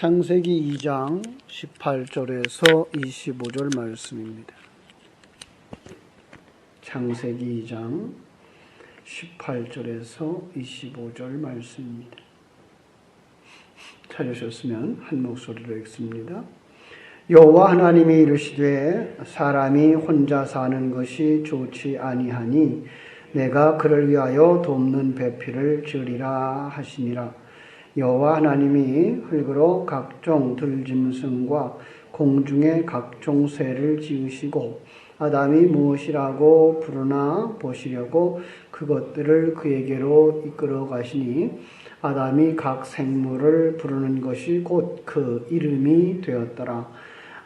창세기 2장 18절에서 25절 말씀입니다. 창세기 2장 18절에서 25절 말씀입니다. 찾으셨으면 한 목소리로 읽습니다. 여호와 하나님이 이르시되 사람이 혼자 사는 것이 좋지 아니하니 내가 그를 위하여 돕는 배필을 지으리라 하시니라. 여호와 하나님이 흙으로 각종 들짐승과 공중의 각종 새를 지으시고 아담이 무엇이라고 부르나 보시려고 그것들을 그에게로 이끌어 가시니 아담이 각 생물을 부르는 것이 곧 그 이름이 되었더라.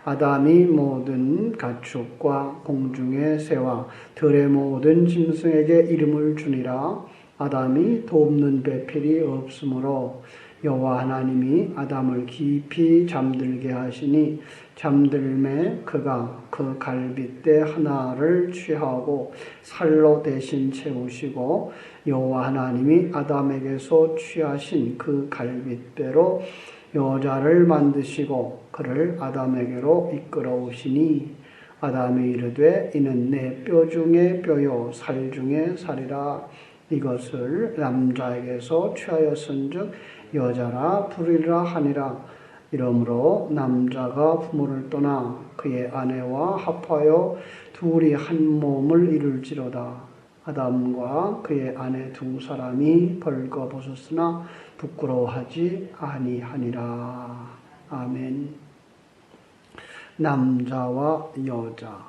아담이 모든 가축과 공중의 새와 들의 모든 짐승에게 이름을 주니라. 아담이 돕는 배필이 없으므로 여호와 하나님이 아담을 깊이 잠들게 하시니 잠들매 그가 그 갈빗대 하나를 취하고 살로 대신 채우시고 여호와 하나님이 아담에게서 취하신 그 갈빗대로 여자를 만드시고 그를 아담에게로 이끌어 오시니 아담이 이르되 이는 내 뼈 중에 뼈요 살 중에 살이라. 이것을 남자에게서 취하였은즉 여자라 부르리라 하니라. 이러므로 남자가 부모를 떠나 그의 아내와 합하여 둘이 한 몸을 이룰지로다. 아담과 그의 아내 두 사람이 벌거벗었으나 부끄러워하지 아니하니라. 아멘. 남자와 여자,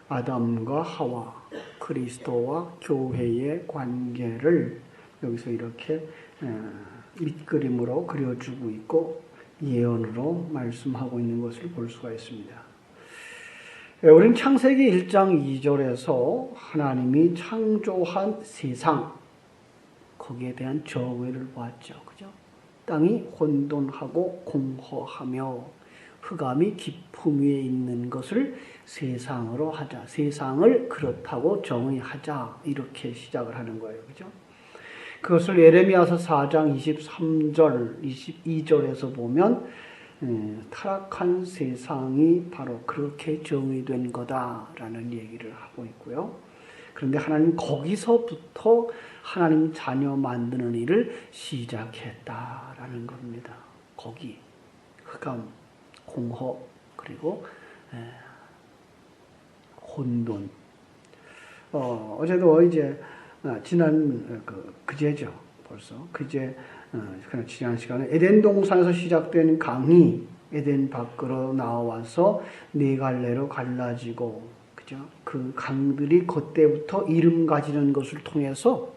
아담과 하와, 그리스도와 교회의 관계를 여기서 이렇게 밑그림으로 그려주고 있고 예언으로 말씀하고 있는 것을 볼 수가 있습니다. 우리는 창세기 1장 2절에서 하나님이 창조한 세상, 거기에 대한 정의를 보았죠. 그죠? 땅이 혼돈하고 공허하며 흑암이 깊음 위에 있는 것을 세상으로 하자. 세상을 그렇다고 정의하자. 이렇게 시작을 하는 거예요. 그죠? 그것을 예레미야서 4장 23절, 22절에서 보면 타락한 세상이 바로 그렇게 정의된 거다라는 얘기를 하고 있고요. 그런데 하나님 거기서부터 하나님 자녀 만드는 일을 시작했다라는 겁니다. 거기 흑암, 공허, 그리고 혼돈. 어제도 이제 지난 그제죠. 벌써 그제 지난 시간에 에덴 동산에서 시작된 강이 에덴 밖으로 나와서 네 갈래로 갈라지고, 그죠? 그 강들이 그때부터 이름 가지는 것을 통해서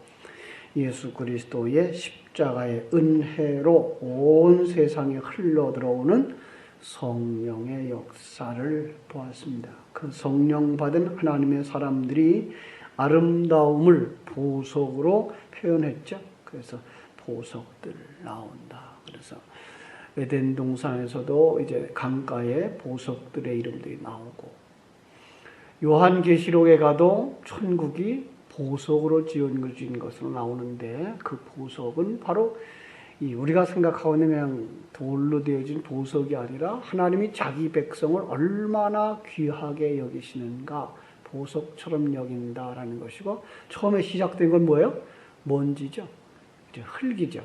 예수 그리스도의 십자가의 은혜로 온 세상에 흘러 들어오는 성령의 역사를 보았습니다. 그 성령 받은 하나님의 사람들이 아름다움을 보석으로 표현했죠. 그래서 보석들 나온다. 그래서 에덴 동산에서도 이제 강가에 보석들의 이름들이 나오고, 요한계시록에 가도 천국이 보석으로 지은 것으로 나오는데 그 보석은 바로 우리가 생각하고 있는 그냥 돌로 되어진 보석이 아니라 하나님이 자기 백성을 얼마나 귀하게 여기시는가, 보석처럼 여긴다라는 것이고, 처음에 시작된 건 뭐예요? 먼지죠. 이제 흙이죠.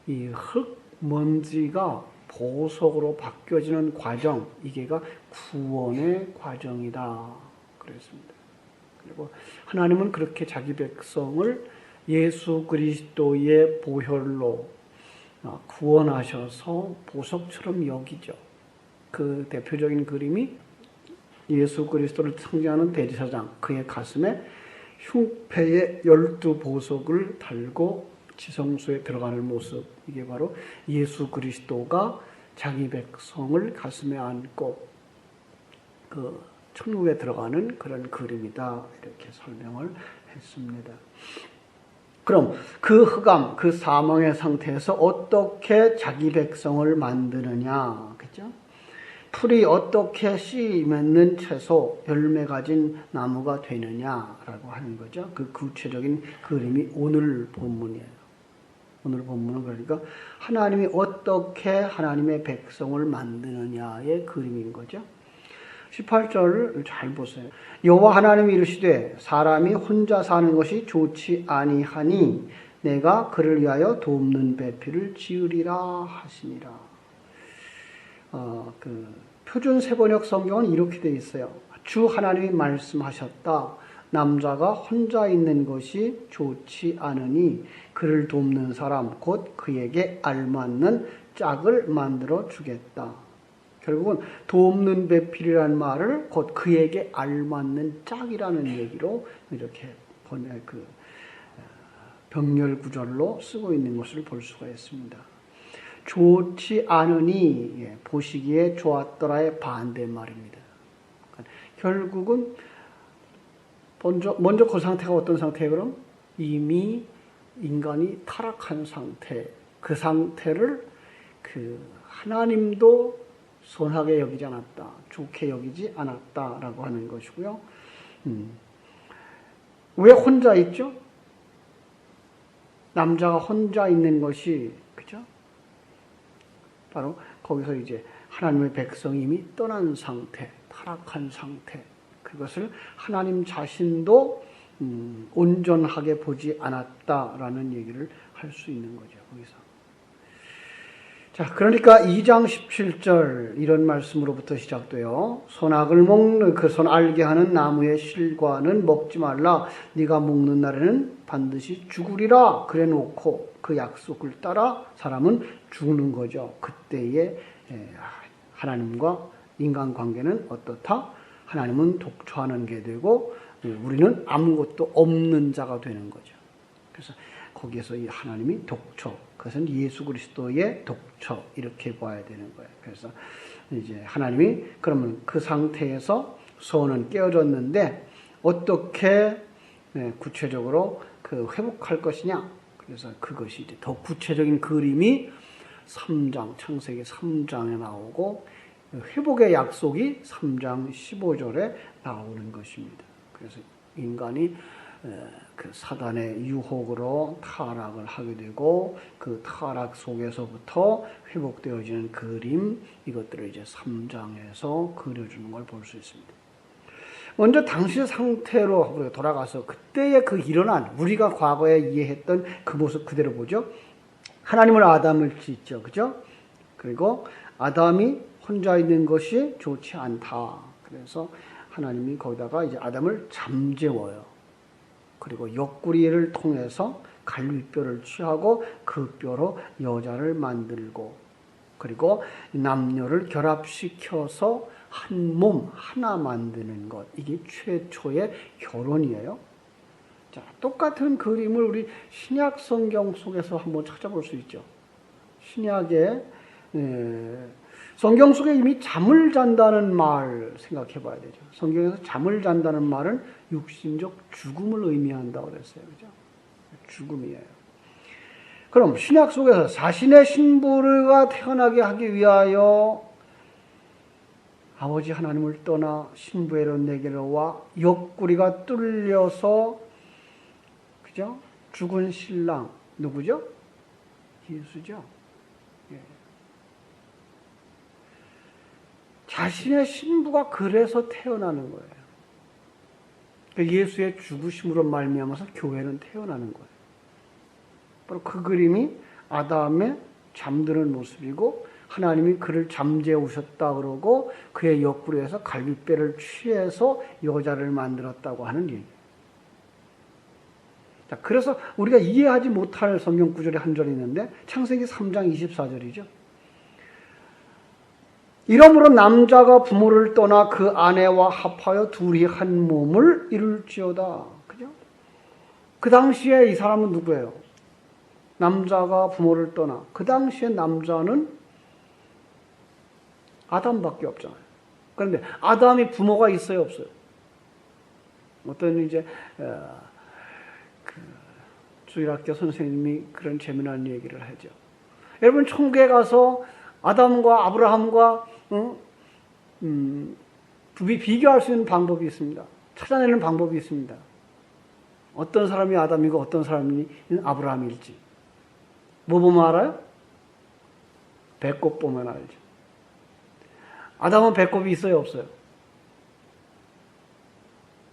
이 흙, 먼지가 보석으로 바뀌어지는 과정, 이게가 구원의 과정이다 그랬습니다. 그리고 하나님은 그렇게 자기 백성을 예수 그리스도의 보혈로 구원하셔서 보석처럼 여기죠. 그 대표적인 그림이 예수 그리스도를 상징하는 대제사장, 그의 가슴에 흉패의 12보석을 달고 지성소에 들어가는 모습, 이게 바로 예수 그리스도가 자기 백성을 가슴에 안고 그 천국에 들어가는 그런 그림이다, 이렇게 설명을 했습니다. 그럼 그 흑암, 그 사망의 상태에서 어떻게 자기 백성을 만드느냐, 그죠? 풀이 어떻게 씨 맺는 채소, 열매 가진 나무가 되느냐라고 하는 거죠. 그 구체적인 그림이 오늘 본문이에요. 오늘 본문은 그러니까 하나님이 어떻게 하나님의 백성을 만드느냐의 그림인 거죠. 18절을 잘 보세요. 여호와 하나님이 이르시되 사람이 혼자 사는 것이 좋지 아니하니 내가 그를 위하여 돕는 배필을 지으리라 하시니라. 표준 세번역 성경은 이렇게 되어 있어요. 주 하나님이 말씀하셨다. 남자가 혼자 있는 것이 좋지 않으니 그를 돕는 사람 곧 그에게 알맞는 짝을 만들어 주겠다. 결국은 돕는 배필이라는 말을 곧 그에게 알맞는 짝이라는 얘기로 이렇게 병렬 구절로 쓰고 있는 것을 볼 수가 있습니다. 좋지 않으니 보시기에 좋았더라의 반대말입니다. 결국은 먼저 그 상태가 어떤 상태예요? 그럼 이미 인간이 타락한 상태, 그 상태를 하나님도 선하게 여기지 않았다, 좋게 여기지 않았다라고 하는 것이고요. 왜 혼자 있죠? 남자가 혼자 있는 것이 그죠? 바로 거기서 이제 하나님의 백성이 이미 떠난 상태, 타락한 상태, 그것을 하나님 자신도 온전하게 보지 않았다라는 얘기를 할 수 있는 거죠. 거기서. 자, 그러니까 2장 17절 이런 말씀으로부터 시작돼요. 선악을 먹는 그 선 알게 하는 나무의 실과는 먹지 말라. 네가 먹는 날에는 반드시 죽으리라. 그래 놓고 그 약속을 따라 사람은 죽는 거죠. 그때에 하나님과 인간관계는 어떻다? 하나님은 독초하는 게 되고 우리는 아무것도 없는 자가 되는 거죠. 그래서 거기에서 이 하나님이 독초, 그것은 예수 그리스도의 독초 이렇게 봐야 되는 거예요. 그래서 이제 하나님이 그러면 그 상태에서 소원은 깨어졌는데 어떻게 구체적으로 회복할 것이냐? 그래서 그것이 이제 더 구체적인 그림이 3장 창세기 3장에 나오고 회복의 약속이 3장 15절에 나오는 것입니다. 그래서 인간이 그 사단의 유혹으로 타락을 하게 되고 그 타락 속에서부터 회복되어지는 그림, 이것들을 이제 3장에서 그려주는 걸 볼 수 있습니다. 먼저 당시의 상태로 돌아가서 그때의 그 일어난 우리가 과거에 이해했던 그 모습 그대로 보죠. 하나님은 아담을 짓죠, 그죠? 그리고 아담이 혼자 있는 것이 좋지 않다. 그래서 하나님이 거기다가 이제 아담을 잠재워요. 그리고 옆구리를 통해서 갈빗뼈를 취하고 그 뼈로 여자를 만들고, 그리고 남녀를 결합시켜서 한 몸 하나 만드는 것, 이게 최초의 결혼이에요. 자, 똑같은 그림을 우리 신약 성경 속에서 한번 찾아볼 수 있죠. 신약에 성경 속에 이미 잠을 잔다는 말 생각해 봐야 되죠. 성경에서 잠을 잔다는 말은 육신적 죽음을 의미한다고 그랬어요. 그죠? 죽음이에요. 그럼 신약 속에서 자신의 신부가 태어나게 하기 위하여 아버지 하나님을 떠나 신부에로 내게로 와 옆구리가 뚫려서 그죠? 죽은 신랑 누구죠? 예수죠. 예. 자신의 신부가 그래서 태어나는 거예요. 예수의 죽으심으로 말미암아서 교회는 태어나는 거예요. 바로 그 그림이 아담의 잠드는 모습이고 하나님이 그를 잠재우셨다 그러고 그의 옆구리에서 갈빗뼈를 취해서 여자를 만들었다고 하는 얘기예요. 자, 그래서 우리가 이해하지 못할 성경 구절의 한 절이 있는데 창세기 3장 24절이죠. 이러므로 남자가 부모를 떠나 그 아내와 합하여 둘이 한 몸을 이룰지어다. 그죠? 그 당시에 이 사람은 누구예요? 남자가 부모를 떠나. 그 당시에 남자는 아담밖에 없잖아요. 그런데 아담이 부모가 있어요, 없어요? 어떤 이제 주일학교 선생님이 그런 재미난 얘기를 하죠. 여러분 천국에 가서 아담과 아브라함과 비교할 수 있는 방법이 있습니다. 찾아내는 방법이 있습니다. 어떤 사람이 아담이고 어떤 사람이 아브라함일지. 뭐 보면 알아요? 배꼽 보면 알죠. 아담은 배꼽이 있어요, 없어요?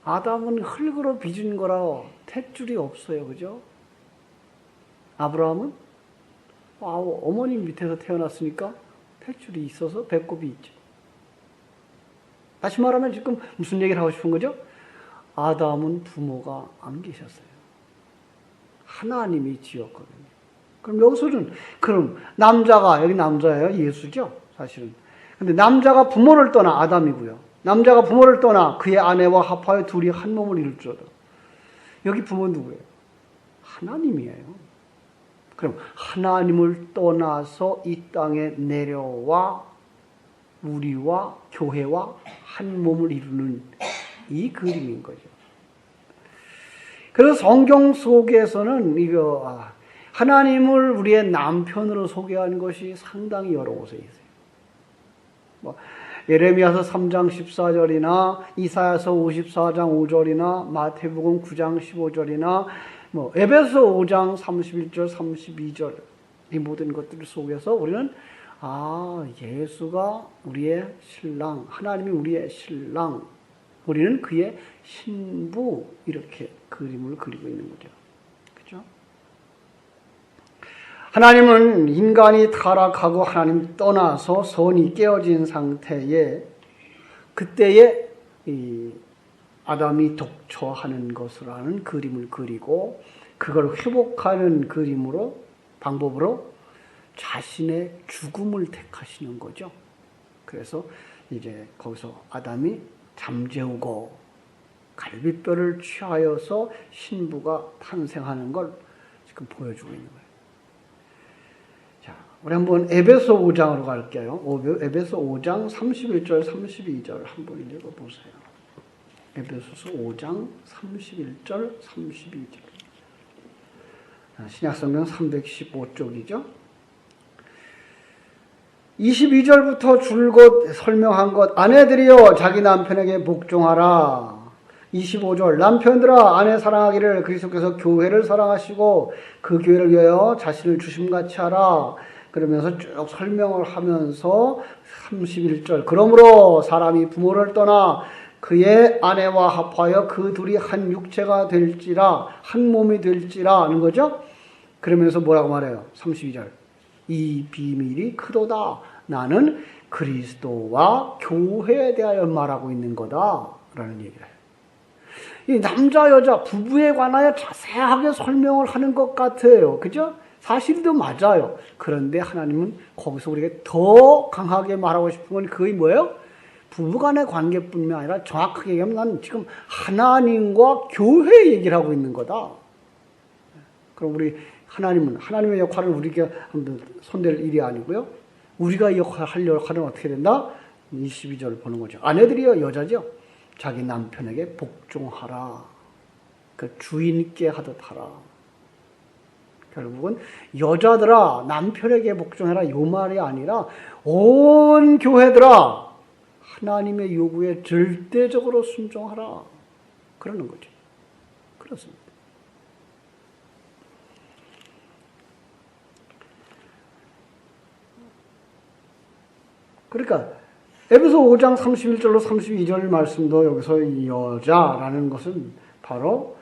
아담은 흙으로 빚은 거라 탯줄이 없어요, 그죠? 아브라함은 어머님 밑에서 태어났으니까 탯줄이 있어서 배꼽이 있죠. 다시 말하면 지금 무슨 얘기를 하고 싶은 거죠? 아담은 부모가 안 계셨어요. 하나님이 지었거든요. 그럼 여기서는 그럼 남자가 여기 남자예요. 예수죠. 사실은. 근데 남자가 부모를 떠나 아담이고요. 남자가 부모를 떠나 그의 아내와 합하여 둘이 한 몸을 이룰지어다. 여기 부모는 누구예요? 하나님이에요. 그럼 하나님을 떠나서 이 땅에 내려와 우리와 교회와 한 몸을 이루는 이 그림인 거죠. 그래서 성경 속에서는 하나님을 우리의 남편으로 소개하는 것이 상당히 여러 곳에 있어요. 예레미야서 3장 14절이나 이사야서 54장 5절이나 마태복음 9장 15절이나 에베소 5장 31절 32절 이 모든 것들 속에서 우리는 예수가 우리의 신랑, 하나님이 우리의 신랑, 우리는 그의 신부 이렇게 그림을 그리고 있는 거죠. 그렇죠? 하나님은 인간이 타락하고 하나님 떠나서 선이 깨어진 상태에 그때에 이 아담이 독처하는 것을 하는 그림을 그리고 그걸 회복하는 방법으로 자신의 죽음을 택하시는 거죠. 그래서 이제 거기서 아담이 잠재우고 갈비뼈를 취하여서 신부가 탄생하는 걸 지금 보여주고 있는 거예요. 자, 우리 한번 에베소 5장으로 갈게요. 에베소 5장 31절 32절 한번 읽어보세요. 에베소서 5장 31절 32절. 신약성경 315쪽이죠. 22절부터 줄곧 설명한 것, 아내들이여 자기 남편에게 복종하라. 25절, 남편들아 아내 사랑하기를 그리스도께서 교회를 사랑하시고 그 교회를 위하여 자신을 주심같이 하라. 그러면서 쭉 설명을 하면서 31절, 그러므로 사람이 부모를 떠나 그의 아내와 합하여 그 둘이 한 육체가 될지라, 한 몸이 될지라 하는 거죠. 그러면서 뭐라고 말해요? 32절, 이 비밀이 크도다. 나는 그리스도와 교회에 대하여 말하고 있는 거다. 라는 얘기를 해요. 이 남자, 여자, 부부에 관하여 자세하게 설명을 하는 것 같아요. 그죠? 사실도 맞아요. 그런데 하나님은 거기서 우리에게 더 강하게 말하고 싶은 건 그게 뭐예요? 부부간의 관계뿐만 아니라 정확하게 얘기하면 난 지금 하나님과 교회 얘기를 하고 있는 거다. 그럼 우리 하나님의 역할을 우리가 손댈 일이 아니고요. 우리가 이 역할을 할 역할은 어떻게 된다? 22절을 보는 거죠. 아내들이요, 여자죠. 자기 남편에게 복종하라. 그 주인께 하듯 하라. 결국은 여자들아 남편에게 복종해라 이 말이 아니라 온 교회들아 하나님의 요구에 절대적으로 순종하라. 그러는 거죠. 그렇습니다. 그러니까 에베소 5장 31절로 32절 말씀도 여기서 여자라는 것은 바로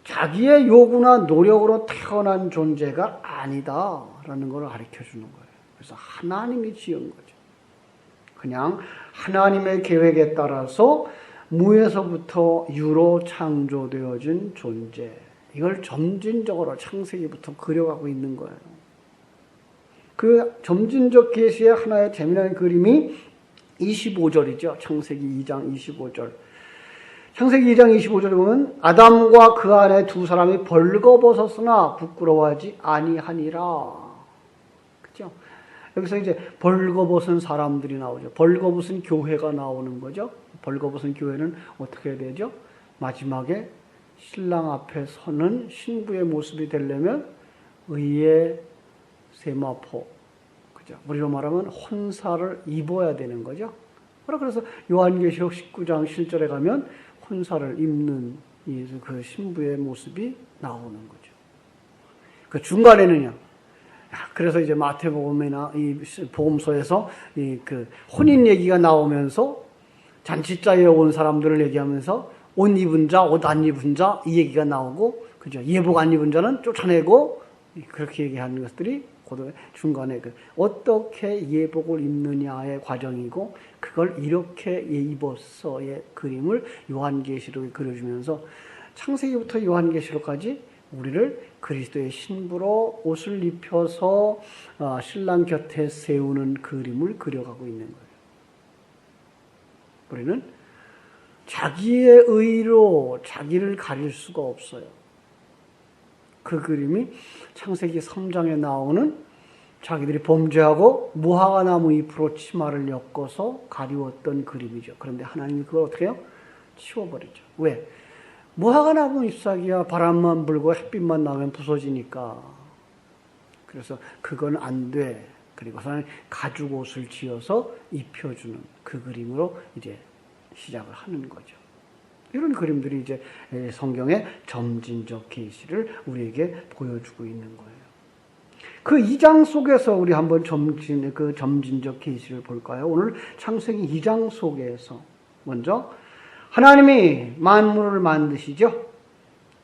자기의 요구나 노력으로 태어난 존재가 아니다라는 걸 가르쳐 주는 거예요. 그래서 하나님이 지은 거죠. 그냥 하나님의 계획에 따라서 무에서부터 유로 창조되어진 존재. 이걸 점진적으로 창세기부터 그려가고 있는 거예요. 그 점진적 계시의 하나의 재미난 그림이 25절이죠. 창세기 2장 25절. 창세기 2장 25절에 보면 아담과 그 안에 두 사람이 벌거벗었으나 부끄러워하지 아니하니라. 그렇죠? 여기서 이제 벌거벗은 사람들이 나오죠. 벌거벗은 교회가 나오는 거죠. 벌거벗은 교회는 어떻게 해야 되죠? 마지막에 신랑 앞에 서는 신부의 모습이 되려면 의의 세마포, 그죠? 우리로 말하면 혼사를 입어야 되는 거죠. 그래서 요한계시록 19장 7절에 가면 혼사를 입는 그 신부의 모습이 나오는 거죠. 그 중간에는요. 그래서 이제 마태복음이나 이 복음서에서 이 그 혼인 얘기가 나오면서 잔치자에 온 사람들을 얘기하면서 옷 입은 자, 옷 안 입은 자 이 얘기가 나오고, 그죠? 예복 안 입은 자는 쫓아내고, 그렇게 얘기하는 것들이 중간에 어떻게 예복을 입느냐의 과정이고, 그걸 이렇게 입었어의 그림을 요한계시록에 그려주면서 창세기부터 요한계시록까지 우리를 그리스도의 신부로 옷을 입혀서 신랑 곁에 세우는 그림을 그려가고 있는 거예요. 우리는 자기의 의로 자기를 가릴 수가 없어요. 그 그림이 창세기 3장에 나오는 자기들이 범죄하고 무화과나무 잎으로 치마를 엮어서 가리웠던 그림이죠. 그런데 하나님이 그걸 어떻게 해요? 치워버리죠. 왜? 무화과나무 잎사귀야 바람만 불고 햇빛만 나면 부서지니까. 그래서 그건 안 돼. 그리고서는 가죽 옷을 지어서 입혀주는 그 그림으로 이제 시작을 하는 거죠. 이런 그림들이 이제 성경의 점진적 계시를 우리에게 보여주고 있는 거예요. 그 2장 속에서 우리 한번 점진적 계시를 볼까요? 오늘 창세기 2장 속에서 먼저 하나님이 만물을 만드시죠.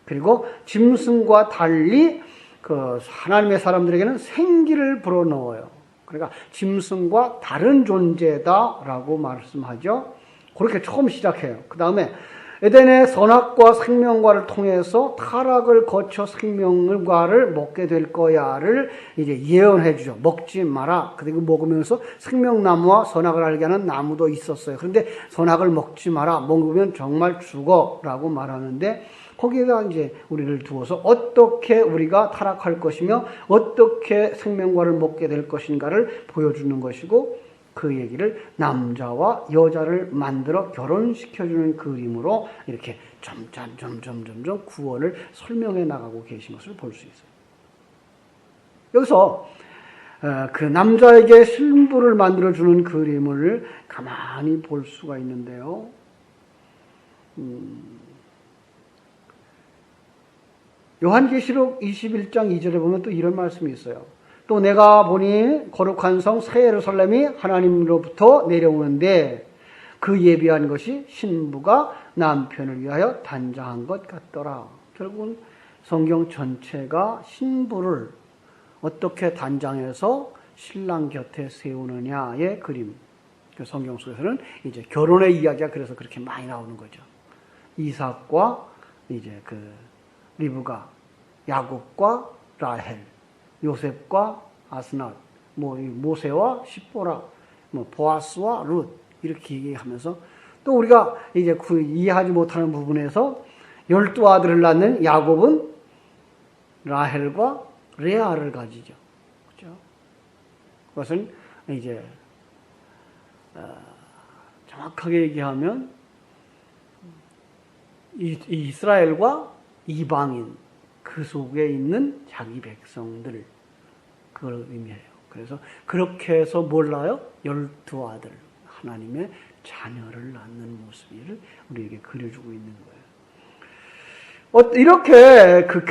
그리고 짐승과 달리 그 하나님의 사람들에게는 생기를 불어넣어요. 그러니까 짐승과 다른 존재다라고 말씀하죠. 그렇게 처음 시작해요. 그 다음에 에덴의 선악과 생명과를 통해서 타락을 거쳐 생명과를 먹게 될 거야를 이제 예언해 주죠. 먹지 마라. 그리고 먹으면서 생명나무와 선악을 알게 하는 나무도 있었어요. 그런데 선악을 먹지 마라. 먹으면 정말 죽어라고 말하는데 거기에다 이제 우리를 두어서 어떻게 우리가 타락할 것이며 어떻게 생명과를 먹게 될 것인가를 보여주는 것이고, 그 얘기를 남자와 여자를 만들어 결혼시켜주는 그림으로 이렇게 점점 구원을 설명해 나가고 계신 것을 볼 수 있어요. 여기서 그 남자에게 신부를 만들어주는 그림을 가만히 볼 수가 있는데요. 요한계시록 21장 2절에 보면 또 이런 말씀이 있어요. 또 내가 보니 거룩한 성 새 예루살렘이 하나님으로부터 내려오는데 그 예비한 것이 신부가 남편을 위하여 단장한 것 같더라. 결국은 성경 전체가 신부를 어떻게 단장해서 신랑 곁에 세우느냐의 그림. 성경 속에서는 이제 결혼의 이야기가 그래서 그렇게 많이 나오는 거죠. 이삭과 이제 그 리브가, 야곱과 라헬, 요셉과 아스낫, 모세와 십보라, 보아스와 룻 이렇게 얘기하면서 또 우리가 이제 이해하지 못하는 부분에서 12아들을 낳는 야곱은 라헬과 레아를 가지죠. 그렇죠? 그것은 이제 정확하게 얘기하면 이스라엘과 이방인 그 속에 있는 자기 백성들 그걸 의미해요. 그래서 그렇게 해서 몰라요? 12아들 하나님의 자녀를 낳는 모습을 우리에게 그려주고 있는 거예요. 이렇게 그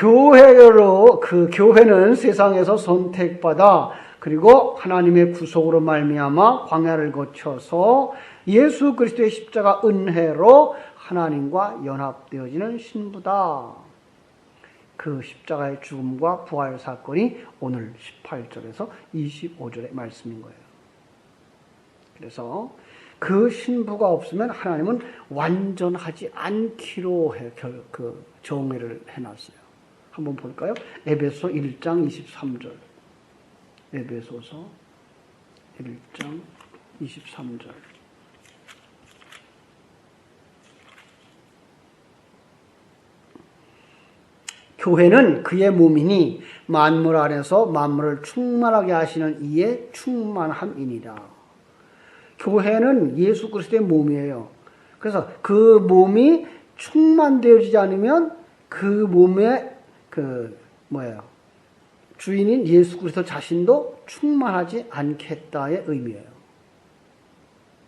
교회는 세상에서 선택받아 그리고 하나님의 구속으로 말미암아 광야를 거쳐서 예수 그리스도의 십자가 은혜로 하나님과 연합되어지는 신부다. 그 십자가의 죽음과 부활 사건이 오늘 18절에서 25절의 말씀인 거예요. 그래서 그 신부가 없으면 하나님은 완전하지 않기로 정의를 해놨어요. 한번 볼까요? 에베소 1장 23절. 에베소서 1장 23절. 교회는 그의 몸이니 만물 안에서 만물을 충만하게 하시는 이의 충만함이니라. 교회는 예수 그리스도의 몸이에요. 그래서 그 몸이 충만되어지지 않으면 그 몸의 주인인 예수 그리스도 자신도 충만하지 않겠다의 의미예요.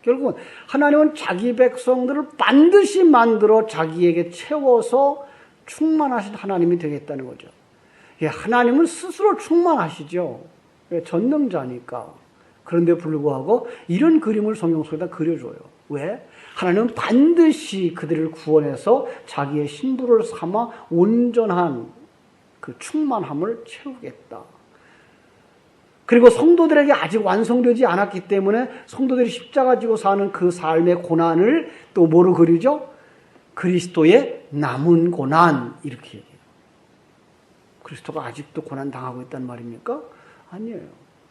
결국은 하나님은 자기 백성들을 반드시 만들어 자기에게 채워서 충만하신 하나님이 되겠다는 거죠. 하나님은 스스로 충만하시죠. 전능자니까. 그런데 불구하고 이런 그림을 성경 속에다 그려줘요. 왜? 하나님은 반드시 그들을 구원해서 자기의 신부를 삼아 온전한 그 충만함을 채우겠다. 그리고 성도들에게 아직 완성되지 않았기 때문에 성도들이 십자가 지고 사는 그 삶의 고난을 또 뭐로 그리죠? 그리스도의 남은 고난, 이렇게 얘기해요. 그리스도가 아직도 고난 당하고 있다는 말입니까? 아니에요.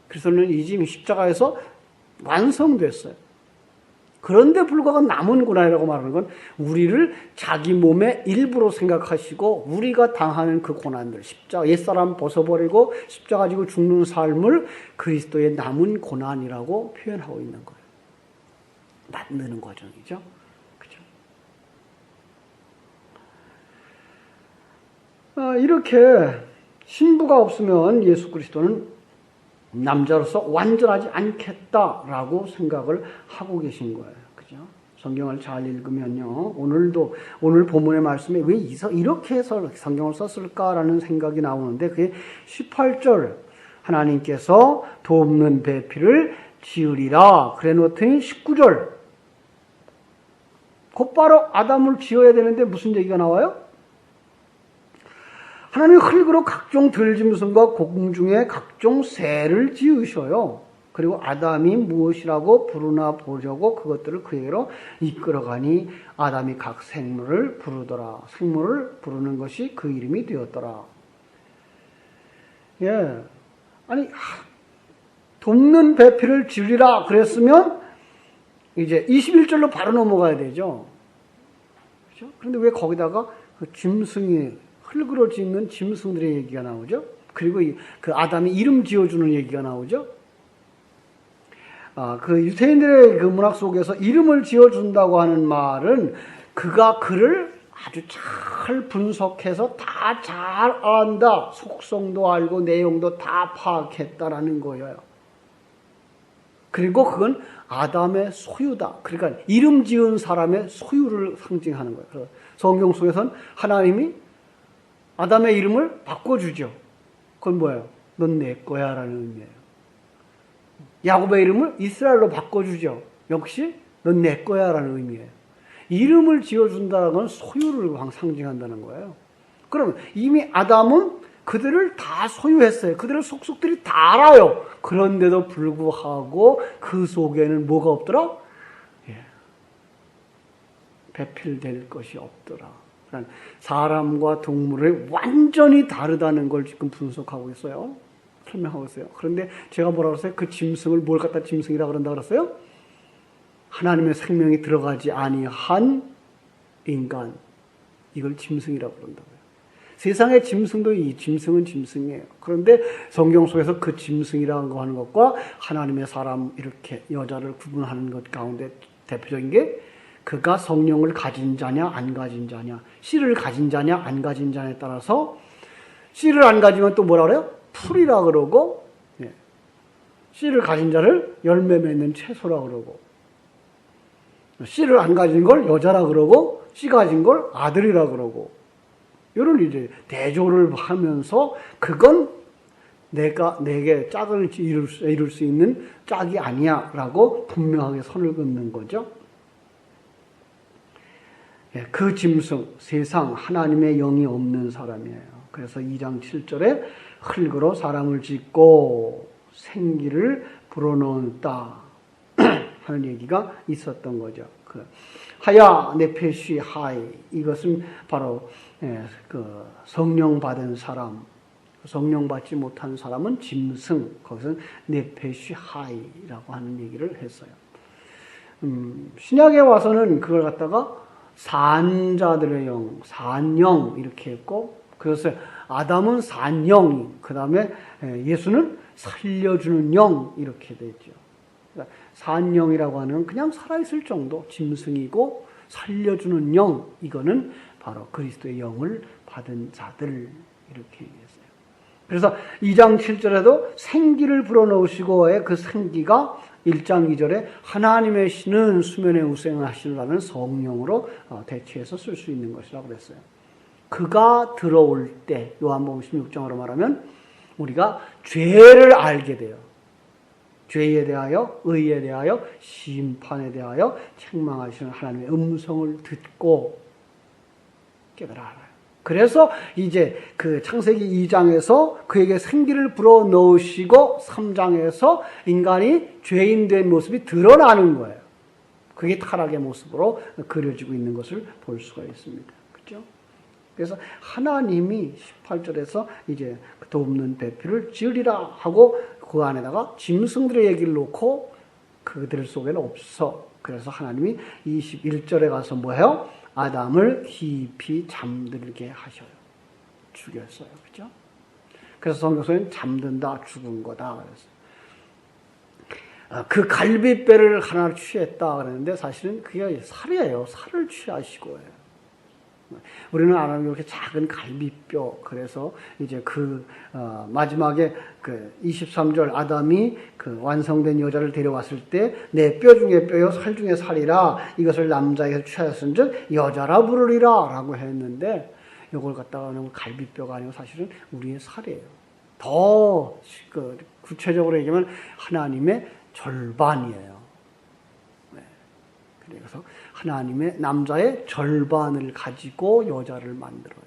그리스도는 이미 십자가에서 완성됐어요. 그런데 불구하고 남은 고난이라고 말하는 건 우리를 자기 몸의 일부로 생각하시고 우리가 당하는 그 고난들, 십자가, 옛사람 벗어버리고 십자가 지고 죽는 삶을 그리스도의 남은 고난이라고 표현하고 있는 거예요. 만드는 과정이죠. 그죠? 이렇게 신부가 없으면 예수 그리스도는 남자로서 완전하지 않겠다라고 생각을 하고 계신 거예요. 그죠? 성경을 잘 읽으면요. 오늘 본문의 말씀에 왜 이렇게 해서 성경을 썼을까라는 생각이 나오는데 그게 18절 하나님께서 돕는 배필을 지으리라 그래 놓더니 19절 곧바로 아담을 지어야 되는데 무슨 얘기가 나와요? 하나님이 흙으로 각종 들짐승과 공중의 각종 새를 지으셔요. 그리고 아담이 무엇이라고 부르나 보려고 그것들을 그에게로 이끌어가니 아담이 각 생물을 부르더라. 생물을 부르는 것이 그 이름이 되었더라. 아니 돕는 배필을 지으리라 그랬으면 이제 21절로 바로 넘어가야 되죠. 그렇죠? 그런데 왜 거기다가 그 짐승이 흙으로 짓는 짐승들의 얘기가 나오죠. 그리고 그 아담이 이름 지어주는 얘기가 나오죠. 그 유대인들의 그 문학 속에서 이름을 지어준다고 하는 말은 그가 그를 아주 잘 분석해서 다 잘 안다. 속성도 알고 내용도 다 파악했다라는 거예요. 그리고 그건 아담의 소유다. 그러니까 이름 지은 사람의 소유를 상징하는 거예요. 그래서 성경 속에서는 하나님이 아담의 이름을 바꿔주죠. 그건 뭐예요? 넌 내 거야 라는 의미예요. 야곱의 이름을 이스라엘로 바꿔주죠. 역시 넌 내 거야 라는 의미예요. 이름을 지어준다는 건 소유를 상징한다는 거예요. 그럼 이미 아담은 그들을 다 소유했어요. 그들의 속속들이 다 알아요. 그런데도 불구하고 그 속에는 뭐가 없더라? 배필될 것이 없더라. 사람과 동물이 완전히 다르다는 걸 지금 분석하고 있어요. 설명하고 있어요. 그런데 제가 뭐라고 했어요? 그 짐승을 뭘 갖다 짐승이라고 그런다 그랬어요? 하나님의 생명이 들어가지 아니한 인간. 이걸 짐승이라고 그런다고요. 세상의 짐승도 이 짐승은 짐승이에요. 그런데 성경 속에서 그 짐승이라고 하는 것과 하나님의 사람 이렇게 여자를 구분하는 것 가운데 대표적인 게 그가 성령을 가진 자냐 안 가진 자냐, 씨를 가진 자냐 안 가진 자냐에 따라서 씨를 안 가지면 또 뭐라 그래요? 풀이라 그러고, 씨를 가진 자를 열매 맺는 채소라 그러고, 씨를 안 가진 걸 여자라 그러고, 씨 가진 걸 아들이라 그러고, 이런 이제 대조를 하면서 그건 내게 짝을 이룰 수 있는 짝이 아니야라고 분명하게 선을 긋는 거죠. 그 짐승, 세상 하나님의 영이 없는 사람이에요. 그래서 2장 7절에 흙으로 사람을 짓고 생기를 불어넣었다 하는 얘기가 있었던 거죠. 하야 네페시 하이, 이것은 바로 그 성령 받은 사람, 성령 받지 못한 사람은 짐승, 거기서는 네페시 하이라고 하는 얘기를 했어요. 신약에 와서는 그걸 갖다가 산자들의 영, 산영 이렇게 했고, 그래서 아담은 산영, 그 다음에 예수는 살려주는 영 이렇게 되죠. 그러니까 산영이라고 하는 그냥 살아있을 정도 짐승이고, 살려주는 영, 이거는 바로 그리스도의 영을 받은 자들 이렇게 얘기했어요. 그래서 2장 7절에도 생기를 불어넣으시고의 그 생기가 1장 2절에 하나님의 신은 수면에 우생하시라는 성령으로 대체해서 쓸 수 있는 것이라고 그랬어요. 그가 들어올 때 요한복음 16장으로 말하면 우리가 죄를 알게 돼요. 죄에 대하여, 의에 대하여, 심판에 대하여 책망하시는 하나님의 음성을 듣고 깨달아 알아요. 그래서 이제 그 창세기 2장에서 그에게 생기를 불어넣으시고 3장에서 인간이 죄인 된 모습이 드러나는 거예요. 그게 타락의 모습으로 그려지고 있는 것을 볼 수가 있습니다. 그렇죠? 그래서 하나님이 18절에서 이제 돕는 배필을 지으리라 하고 그 안에다가 짐승들의 얘기를 놓고 그들 속에는 없어. 그래서 하나님이 21절에 가서 뭐예요? 아담을 깊이 잠들게 하셔요. 죽였어요. 그렇죠? 그래서 성경에서는 잠든다, 죽은 거다. 그래서 그 갈비뼈를 하나 취했다 그러는데 사실은 그게 살이에요. 살을 취하시고요. 우리는 아담이 이렇게 작은 갈비뼈, 그래서 이제 마지막에 23절 아담이 완성된 여자를 데려왔을 때 내 뼈 중에 뼈요 살 중에 살이라 이것을 남자에게서 취하였은즉 여자라 부르리라 라고 했는데 이걸 갖다가 갈비뼈가 아니고 사실은 우리의 살이에요. 더 구체적으로 얘기하면 하나님의 절반이에요. 그래서 하나님의 남자의 절반을 가지고 여자를 만들어요.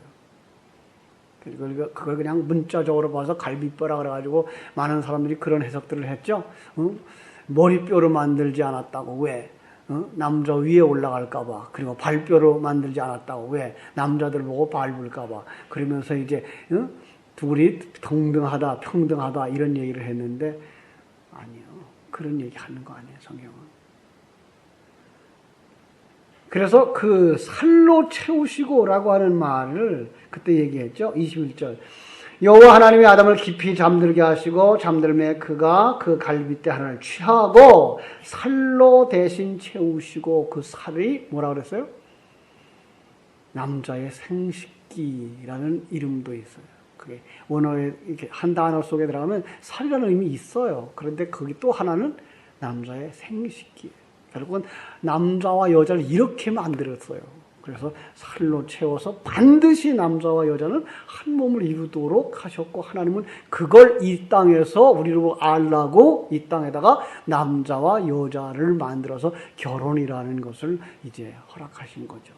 그걸 그냥 문자적으로 봐서 갈비뼈라 그래가지고 많은 사람들이 그런 해석들을 했죠. 머리뼈로 만들지 않았다고 왜? 남자 위에 올라갈까봐. 그리고 발뼈로 만들지 않았다고 왜? 남자들 보고 밟을까봐. 그러면서 이제 둘이 동등하다, 평등하다 이런 얘기를 했는데 아니요. 그런 얘기 하는 거 아니에요, 성경은. 그래서 그 살로 채우시고라고 하는 말을 그때 얘기했죠. 21절. 여호와 하나님이 아담을 깊이 잠들게 하시고 잠들매 그가 그 갈비뼈 하나를 취하고 살로 대신 채우시고 그 살이 뭐라 그랬어요? 남자의 생식기라는 이름도 있어요. 그게 원어에 이렇게 한 단어 속에 들어가면 살이라는 의미 있어요. 그런데 거기 또 하나는 남자의 생식기예요. 결국은 남자와 여자를 이렇게 만들었어요. 그래서 살로 채워서 반드시 남자와 여자는 한 몸을 이루도록 하셨고 하나님은 그걸 이 땅에서 우리로 알라고 이 땅에다가 남자와 여자를 만들어서 결혼이라는 것을 이제 허락하신 거죠.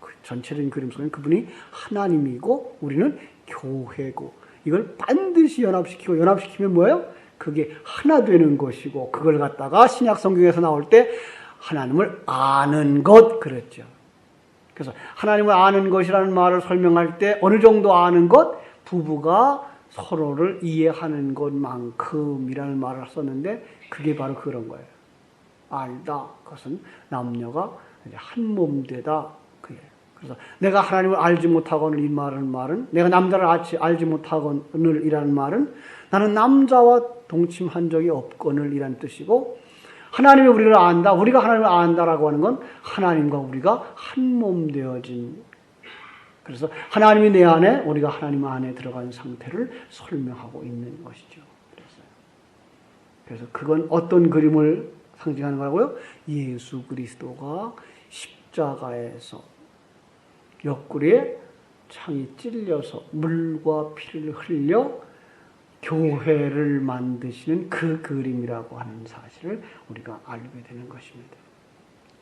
그 전체적인 그림 속에는 그분이 하나님이고 우리는 교회고 이걸 반드시 연합시키면 뭐예요? 그게 하나 되는 것이고 그걸 갖다가 신약 성경에서 나올 때 하나님을 아는 것 그랬죠. 그래서 하나님을 아는 것이라는 말을 설명할 때 어느 정도 아는 것? 부부가 서로를 이해하는 것만큼이라는 말을 썼는데 그게 바로 그런 거예요. 알다. 그것은 남녀가 한 몸 되다. 그게. 그래서 내가 하나님을 알지 못하거늘 이 말은 내가 남자를 알지 못하거늘 이라는 말은 나는 남자와 동침한 적이 없거늘 이라는 뜻이고 하나님이 우리를 안다, 우리가 하나님을 안다라고 하는 건 하나님과 우리가 한 몸 되어진 그래서 하나님이 내 안에 우리가 하나님 안에 들어간 상태를 설명하고 있는 것이죠. 그래서 그건 어떤 그림을 상징하는 거라고요? 예수 그리스도가 십자가에서 옆구리에 창이 찔려서 물과 피를 흘려 교회를 만드시는 그 그림이라고 하는 사실을 우리가 알게 되는 것입니다.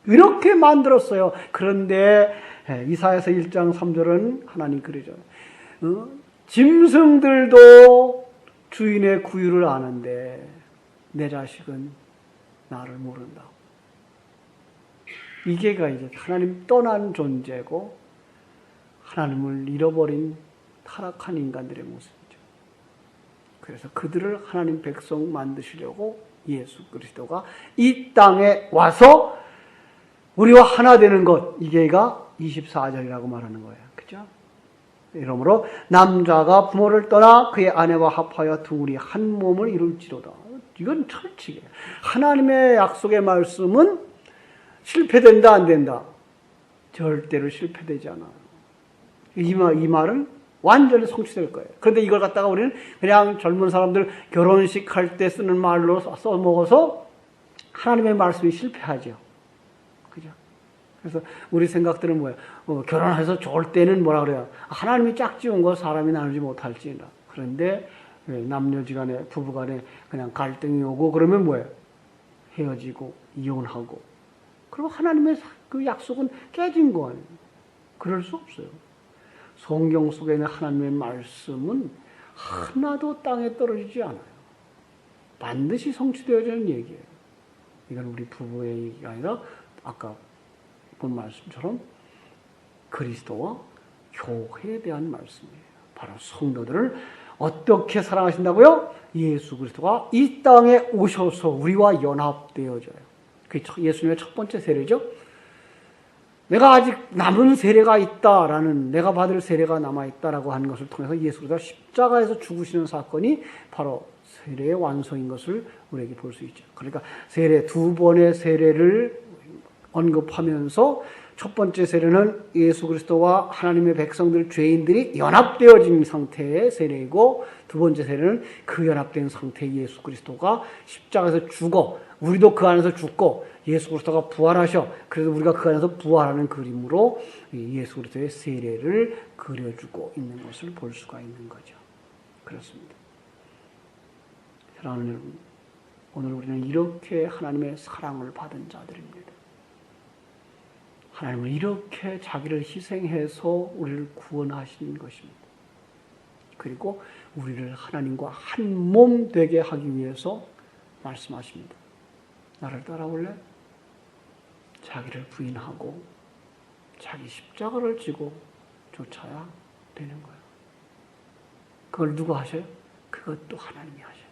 이렇게 만들었어요. 그런데 이사야서 1장 3절은 하나님 그러죠. 짐승들도 주인의 구유를 아는데 내 자식은 나를 모른다. 이게가 이제 하나님 떠난 존재고 하나님을 잃어버린 타락한 인간들의 모습이죠. 그래서 그들을 하나님 백성 만드시려고 예수 그리스도가 이 땅에 와서 우리와 하나 되는 것, 이게가 24절이라고 말하는 거예요. 그죠? 이러므로 남자가 부모를 떠나 그의 아내와 합하여 둘이 한 몸을 이룰지로다. 이건 철칙이에요. 하나님의 약속의 말씀은 실패된다, 안 된다? 절대로 실패되지 않아요. 이 말은 완전히 성취될 거예요. 그런데 이걸 갖다가 우리는 그냥 젊은 사람들 결혼식 할 때 쓰는 말로 써먹어서 하나님의 말씀이 실패하죠. 그죠? 그래서 우리 생각들은 뭐예요? 결혼해서 좋을 때는 뭐라 그래요? 하나님이 짝지은 거 사람이 나누지 못할지니라. 그런데 남녀지간에 부부간에 그냥 갈등이 오고 그러면 뭐예요? 헤어지고 이혼하고. 그리고 하나님의 그 약속은 깨진 거 아니에요? 그럴 수 없어요. 성경 속에 있는 하나님의 말씀은 하나도 땅에 떨어지지 않아요. 반드시 성취되어지는 얘기예요. 이건 우리 부부의 얘기가 아니라 아까 본 말씀처럼 그리스도와 교회에 대한 말씀이에요. 바로 성도들을 어떻게 사랑하신다고요? 예수 그리스도가 이 땅에 오셔서 우리와 연합되어져요. 그게 예수님의 첫 번째 세례죠. 내가 아직 남은 세례가 있다라는, 내가 받을 세례가 남아있다라고 하는 것을 통해서 예수 그리스도가 십자가에서 죽으시는 사건이 바로 세례의 완성인 것을 우리에게 볼 수 있죠. 그러니까 세례, 두 번의 세례를 언급하면서 첫 번째 세례는 예수 그리스도와 하나님의 백성들, 죄인들이 연합되어진 상태의 세례이고, 두 번째 세례는 그 연합된 상태의 예수 그리스도가 십자가에서 죽어 우리도 그 안에서 죽고 예수 그리스도가 부활하셔, 그래서 우리가 그 안에서 부활하는 그림으로 예수 그리스도의 세례를 그려주고 있는 것을 볼 수가 있는 거죠. 그렇습니다. 사랑하는 여러분, 오늘 우리는 이렇게 하나님의 사랑을 받은 자들입니다. 하나님은 이렇게 자기를 희생해서 우리를 구원하신 것입니다. 그리고 우리를 하나님과 한 몸 되게 하기 위해서 말씀하십니다. 나를 따라올래? 자기를 부인하고 자기 십자가를 지고 쫓아야 되는 거예요. 그걸 누가 하셔요? 그것도 하나님이 하셔요.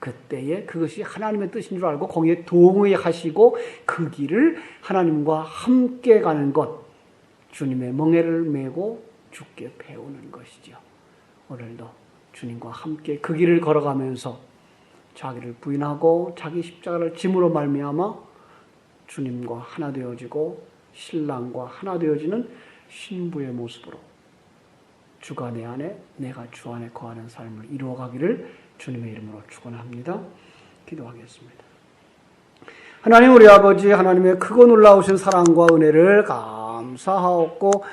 그때에 그것이 하나님의 뜻인 줄 알고 거기에 동의하시고 그 길을 하나님과 함께 가는 것, 주님의 멍에를 메고 주께 배우는 것이죠. 오늘도 주님과 함께 그 길을 걸어가면서 자기를 부인하고 자기 십자가를 짐으로 말미암아 주님과 하나 되어지고 신랑과 하나 되어지는 신부의 모습으로 주가 내 안에 내가 주 안에 거하는 삶을 이루어가기를 주님의 이름으로 축원합니다. 기도하겠습니다. 하나님 우리 아버지, 하나님의 크고 놀라우신 사랑과 은혜를 감사하옵고